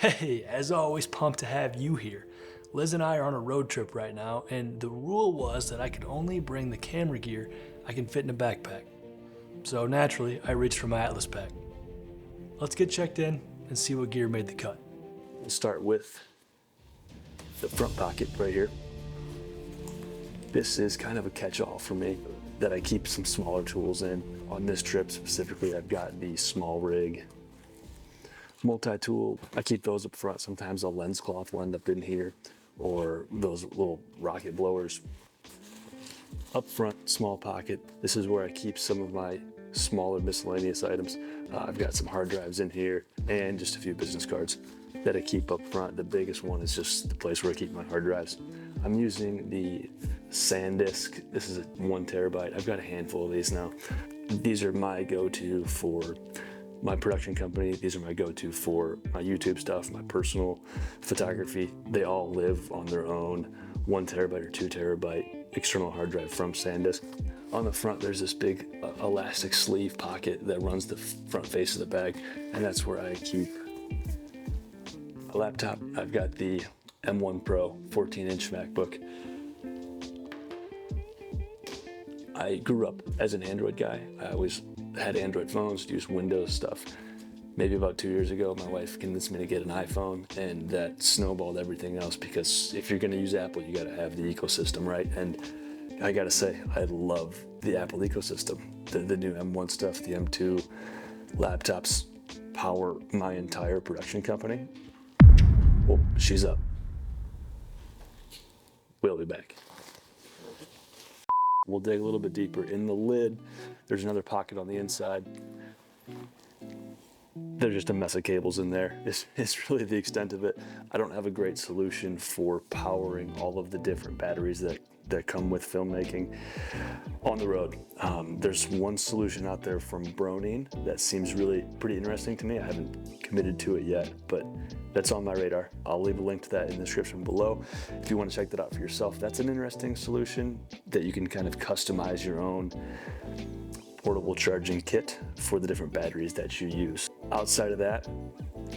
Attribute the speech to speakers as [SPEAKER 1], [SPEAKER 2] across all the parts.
[SPEAKER 1] Hey, as always, pumped to have you here. Liz and I are on a road trip right now, and the rule was that I could only bring the camera gear I can fit in a backpack. So naturally, I reached for my Atlas pack. Let's get checked in and see what gear made the cut.
[SPEAKER 2] We'll start with the front pocket right here. This is kind of a catch-all for me that I keep some smaller tools in. On this trip specifically, I've got the small rig multi-tool. I keep those up front. Sometimes a lens cloth will end up in here, or those little rocket blowers. Up front, small pocket. This is where I keep some of my smaller miscellaneous items. I've got some hard drives in here and just a few business cards that I keep up front. The biggest one is just the place where I keep my hard drives. I'm using the SanDisk. This is a 1 terabyte. I've got a handful of these now. These are my go-to for my production company. These are my go-to for my YouTube stuff, my personal photography. They all live on their own 1 terabyte or 2 terabyte external hard drive from SanDisk. On the front, there's this big elastic sleeve pocket that runs the front face of the bag, and that's where I keep a laptop. I've got the M1 Pro 14-inch MacBook. I grew up as an Android guy. I always had Android phones, used Windows stuff. Maybe about 2 years ago, my wife convinced me to get an iPhone, and that snowballed everything else, because if you're gonna use Apple, you gotta have the ecosystem, right? And I gotta say, I love the Apple ecosystem. The new M1 stuff, the M2 laptops power my entire production company. Oh, she's up. We'll be back. We'll dig a little bit deeper. In the lid, there's another pocket on the inside. There's just a mess of cables in there. It's really the extent of it. I don't have a great solution for powering all of the different batteries that come with filmmaking on the road. There's one solution out there from Browning that seems really pretty interesting to me. I haven't committed to it yet, but that's on my radar. I'll leave a link to that in the description below if you want to check that out for yourself. That's an interesting solution that you can kind of customize your own portable charging kit for the different batteries that you use. Outside of that,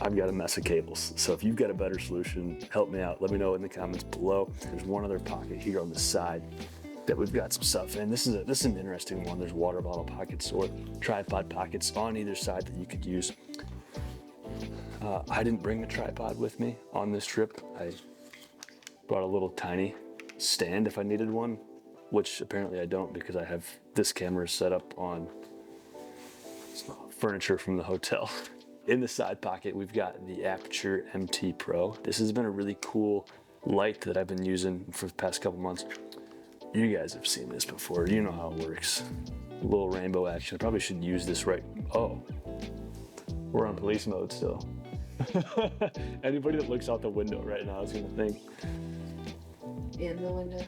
[SPEAKER 2] I've got a mess of cables. So if you've got a better solution, help me out. Let me know in the comments below. There's one other pocket here on the side that we've got some stuff in. This is an interesting one. There's water bottle pockets or tripod pockets on either side that you could use. I didn't bring a tripod with me on this trip. I brought a little tiny stand if I needed one, which apparently I don't, because I have this camera set up on furniture from the hotel. In the side pocket, we've got the Aperture MT Pro. This has been a really cool light that I've been using for the past couple months. You guys have seen this before. You know how it works. A little rainbow action. I probably should use this right. Oh, we're on police mode still. Anybody that looks out the window right now is gonna think.
[SPEAKER 3] In the window?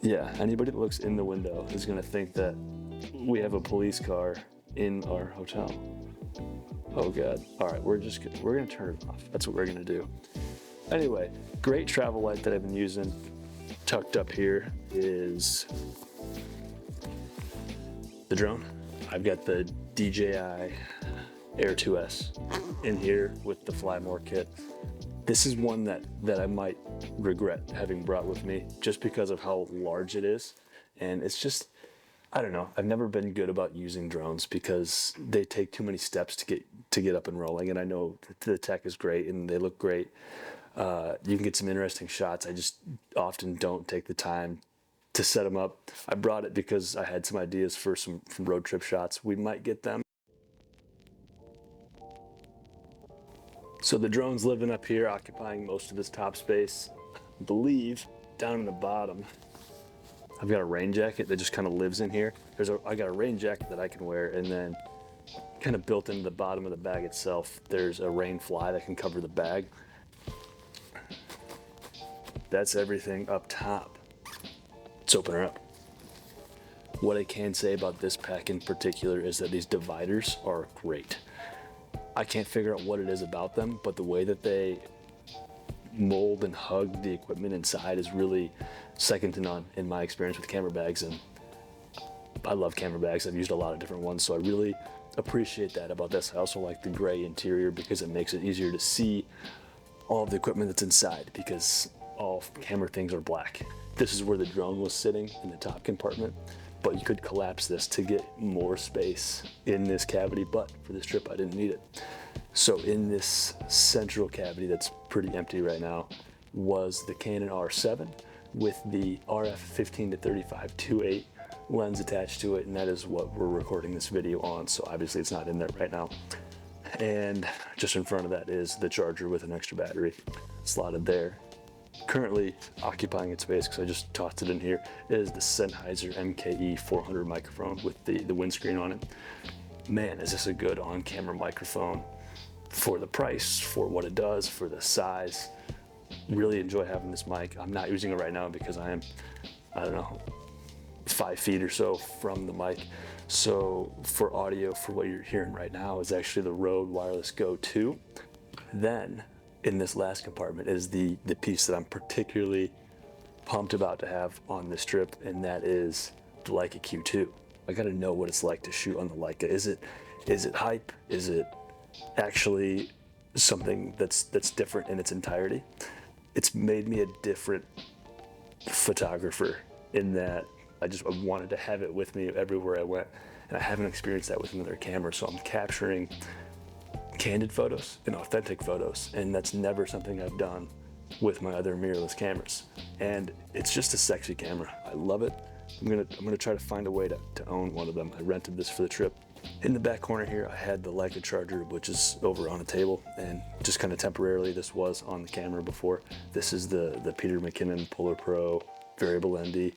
[SPEAKER 2] Yeah, anybody that looks in the window is gonna think that we have a police car in our hotel. Oh God. All right, we're gonna turn it off. That's what we're gonna do. Anyway, great travel light that I've been using. Tucked up here is the drone. I've got the DJI Air 2S in here with the Fly More kit. This is one that I might regret having brought with me just because of how large it is. And it's just, I don't know, I've never been good about using drones because they take too many steps to get up and rolling. And I know the tech is great and they look great. You can get some interesting shots. I just often don't take the time to set them up. I brought it because I had some ideas for some road trip shots. We might get them. So the drone's living up here, occupying most of this top space. I believe down in the bottom, I've got a rain jacket that just kind of lives in here. I got a rain jacket that I can wear, and then kind of built into the bottom of the bag itself, there's a rain fly that can cover the bag. That's everything up top. Let's open her up. What I can say about this pack in particular is that these dividers are great. I can't figure out what it is about them, but the way that they mold and hug the equipment inside is really second to none in my experience with camera bags. And I love camera bags. I've used a lot of different ones, so I really appreciate that about this. I also like the gray interior because it makes it easier to see all of the equipment that's inside, because all camera things are black. This is where the drone was sitting, in the top compartment, but you could collapse this to get more space in this cavity, but for this trip I didn't need it. So in this central cavity that's pretty empty right now was the Canon R7 with the RF 15 to 35 2.8 lens attached to it, and that is what we're recording this video on, so obviously it's not in there right now. And just in front of that is the charger with an extra battery slotted there. Currently occupying its space, because I just tossed it in here, is the Sennheiser MKE 400 microphone with the windscreen on it. Man, is this a good on-camera microphone for the price, for what it does, for the size. Really enjoy having this mic. I'm not using it right now because I am, I don't know, 5 feet or so from the mic. So for audio, for what you're hearing right now is actually the Rode Wireless Go 2. Then in this last compartment is the piece that I'm particularly pumped about to have on this trip, and that is the Leica Q2. I gotta know what it's like to shoot on the Leica. Is it hype? Is it actually something that's different in its entirety? It's made me a different photographer in that I wanted to have it with me everywhere I went, and I haven't experienced that with another camera. So I'm capturing candid photos and authentic photos, and that's never something I've done with my other mirrorless cameras. And it's just a sexy camera. I love it. I'm gonna try to find a way to own one of them. I rented this for the trip. In the back corner here, I had the Leica charger, which is over on a table, and just kind of temporarily, this was on the camera before. This is the Peter McKinnon Polar Pro variable ND.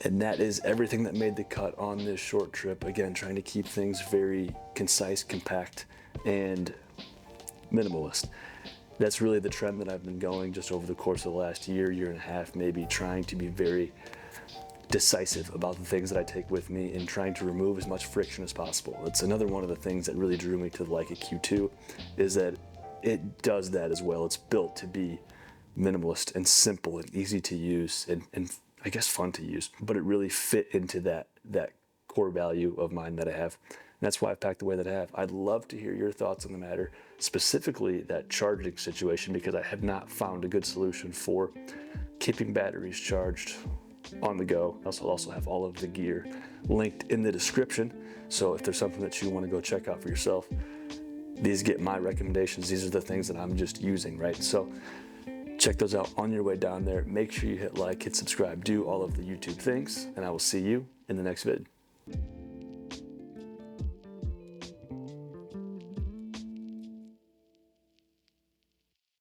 [SPEAKER 2] And that is everything that made the cut on this short trip. Again, trying to keep things very concise, compact, and minimalist. That's really the trend that I've been going just over the course of the last year and a half, maybe, trying to be very decisive about the things that I take with me and trying to remove as much friction as possible. It's another one of the things that really drew me to the Leica Q2, is that it does that as well. It's built to be minimalist and simple and easy to use and I guess fun to use, but it really fit into that core value of mine that I have. And that's why I've packed the way that I have. I'd love to hear your thoughts on the matter, specifically that charging situation, because I have not found a good solution for keeping batteries charged on the go. I'll also have all of the gear linked in the description, so if there's something that you want to go check out for yourself, these get my recommendations. These are the things that I'm just using, right? So check those out on your way down there. Make sure you hit like, hit subscribe, do all of the YouTube things, and I will see you in the next vid.